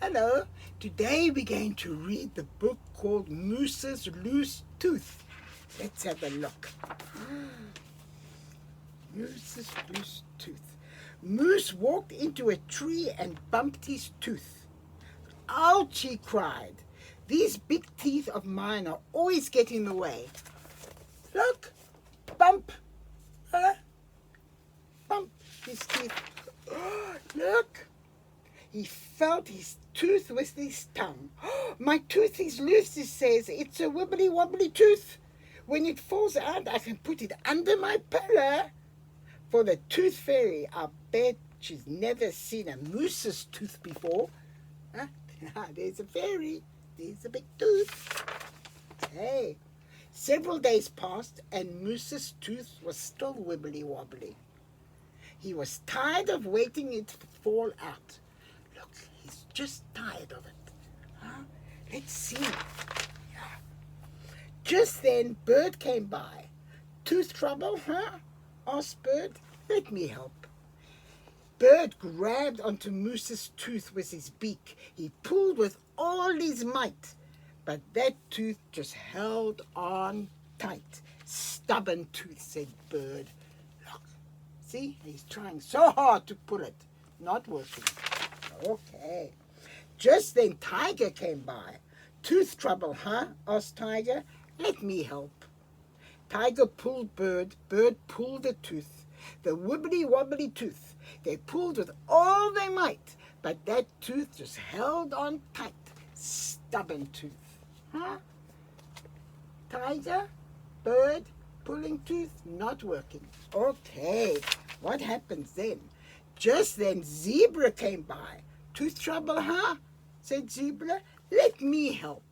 Hello, today we're going to read the book called Moose's Loose Tooth. Let's have a look. Moose's Loose Tooth. Moose walked into a tree and bumped his tooth. Ouch, he cried. These big teeth of mine are always getting in the way. Look, bump, bump his teeth. Look. He felt his tooth with his tongue. My tooth is loose, he says. It's a wibbly wobbly tooth. When it falls out, I can put it under my pillow. For the tooth fairy, I bet she's never seen a moose's tooth before. Huh? There's a fairy. There's a big tooth. Hey. Several days passed, and Moose's tooth was still wibbly wobbly. He was tired of waiting it to fall out. Look, he's just tired of it. Huh? Let's see. Yeah. Just then, Bird came by. Tooth trouble, huh? Asked Bird. Let me help. Bird grabbed onto Moose's tooth with his beak. He pulled with all his might, but that tooth just held on tight. Stubborn tooth, said Bird. Look, see, he's trying so hard to pull it. Not working. Okay. Just then Tiger came by. Tooth trouble, huh? Asked Tiger. Let me help. Tiger pulled Bird. Bird pulled the tooth. The wibbly wobbly tooth. They pulled with all their might, but that tooth just held on tight. Stubborn tooth. Huh? Tiger, Bird, pulling tooth, not working. Okay, what happens then? Just then Zebra came by. Tooth trouble, huh? Said Zebra. Let me help.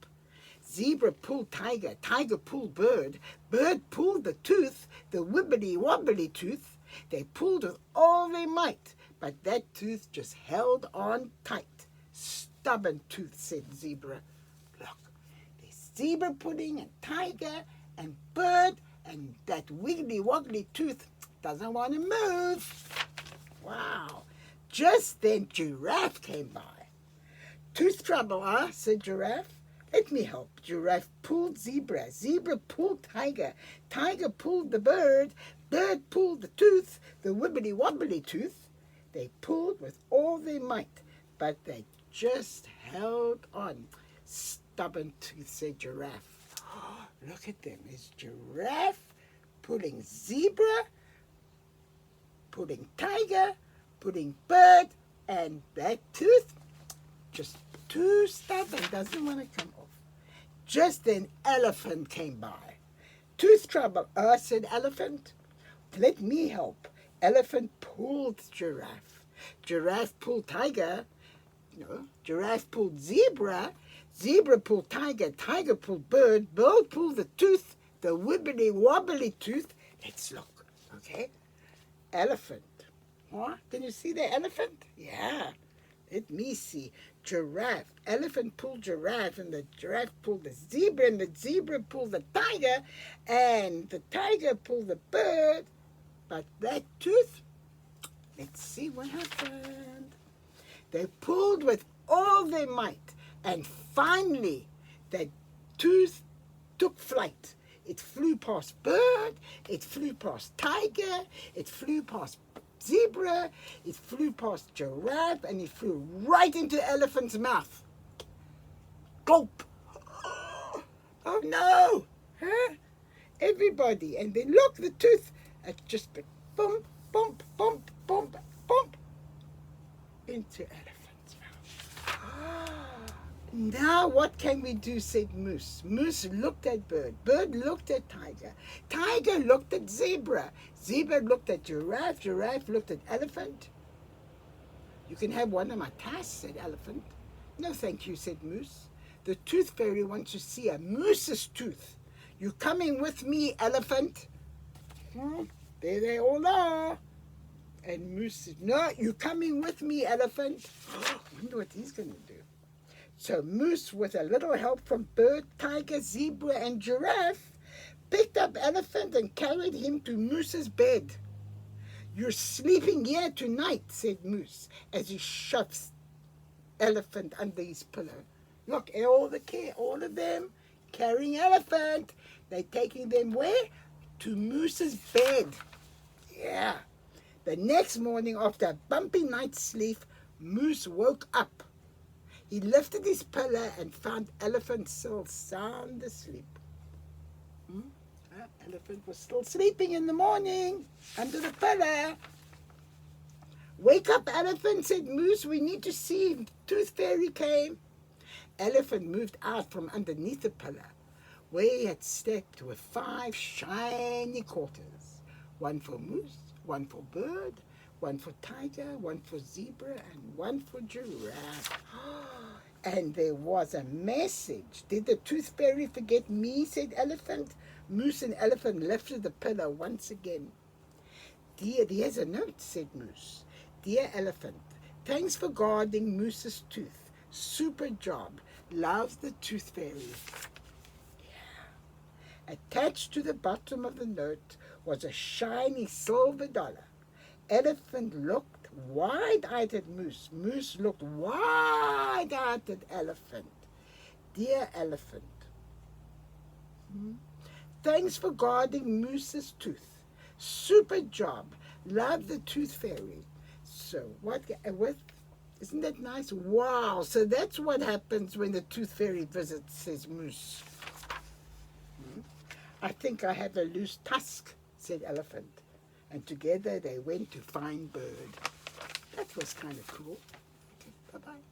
Zebra pulled Tiger. Tiger pulled Bird. Bird pulled the tooth, the wibbly wobbly tooth. They pulled with all their might, but that tooth just held on tight. Stubborn tooth, said Zebra. Look, there's Zebra pudding and Tiger and Bird, and that wiggly woggly tooth doesn't want to move. Wow. Just then Giraffe came by. Tooth trouble, huh? Said Giraffe. Let me help. Giraffe pulled Zebra. Zebra pulled Tiger. Tiger pulled the Bird. Bird pulled the tooth, the wibbly wobbly tooth. They pulled with all their might, but they just held on. Stubborn tooth, said Giraffe. Oh, look at them. It's Giraffe pulling Zebra, pulling Tiger, pulling Bird, and that tooth just too stubborn, doesn't want to come off. Just then Elephant came by. Tooth trouble, said Elephant. Let me help. Elephant pulled Giraffe. Giraffe pulled Tiger. No, Giraffe pulled Zebra. Zebra pulled Tiger. Tiger pulled Bird. Bird pulled the tooth, the wibbly wobbly tooth. Let's look, okay? Elephant. What? Can you see the elephant? Yeah. Let me see. Giraffe. Elephant pulled Giraffe, and the Giraffe pulled the Zebra, and the Zebra pulled the Tiger, and the Tiger pulled the Bird. But that tooth, let's see what happened. They pulled with all their might, and finally that tooth took flight. It flew past Bird, it flew past Tiger, it flew past Zebra, it flew past Giraffe, and it flew right into Elephant's mouth. Gulp! Oh no! Huh? Everybody, and then look, the tooth, it just went bump, bump, bump, bump, bump into Elephant's mouth. Now what can we do, said Moose. Moose looked at Bird. Bird looked at Tiger. Tiger looked at Zebra. Zebra looked at Giraffe. Giraffe looked at Elephant. You can have one of my tusks, said Elephant. No, thank you, said Moose. The tooth fairy wants to see a moose's tooth. You coming with me, Elephant? There they all are. And Moose said, no, you coming with me, Elephant? I wonder what he's going to do. So Moose, with a little help from Bird, Tiger, Zebra, and Giraffe, picked up Elephant and carried him to Moose's bed. You're sleeping here tonight, said Moose, as he shoved elephant under his pillow. Look, all of them carrying elephant. They're taking them where? To Moose's bed. Yeah. The next morning, after a bumpy night's sleep, Moose woke up. He lifted his pillow and found Elephant still sound asleep. Elephant was still sleeping in the morning under the pillow. Wake up, Elephant, said Moose. We need to see if Tooth Fairy came. Elephant moved out from underneath the pillow, where he had stepped with 5 shiny quarters. One for Moose, one for Bird, one for Tiger, one for Zebra, and one for Giraffe. And there was a message. Did the Tooth Fairy forget me, said Elephant. Moose and Elephant lifted the pillow once again. Here's a note, said Moose. Dear Elephant, thanks for guarding Moose's tooth. Super job. Loves the Tooth Fairy. Yeah. Attached to the bottom of the note was a shiny silver dollar. Elephant looked wide-eyed at Moose. Moose looked wide-eyed at Elephant. Dear Elephant, thanks for guarding Moose's tooth. Super job. Love the Tooth Fairy. So isn't that nice? Wow. So that's what happens when the Tooth Fairy visits, says Moose. I think I have a loose tusk, said Elephant. And together they went to find Bird. That was kind of cool. Okay, bye-bye.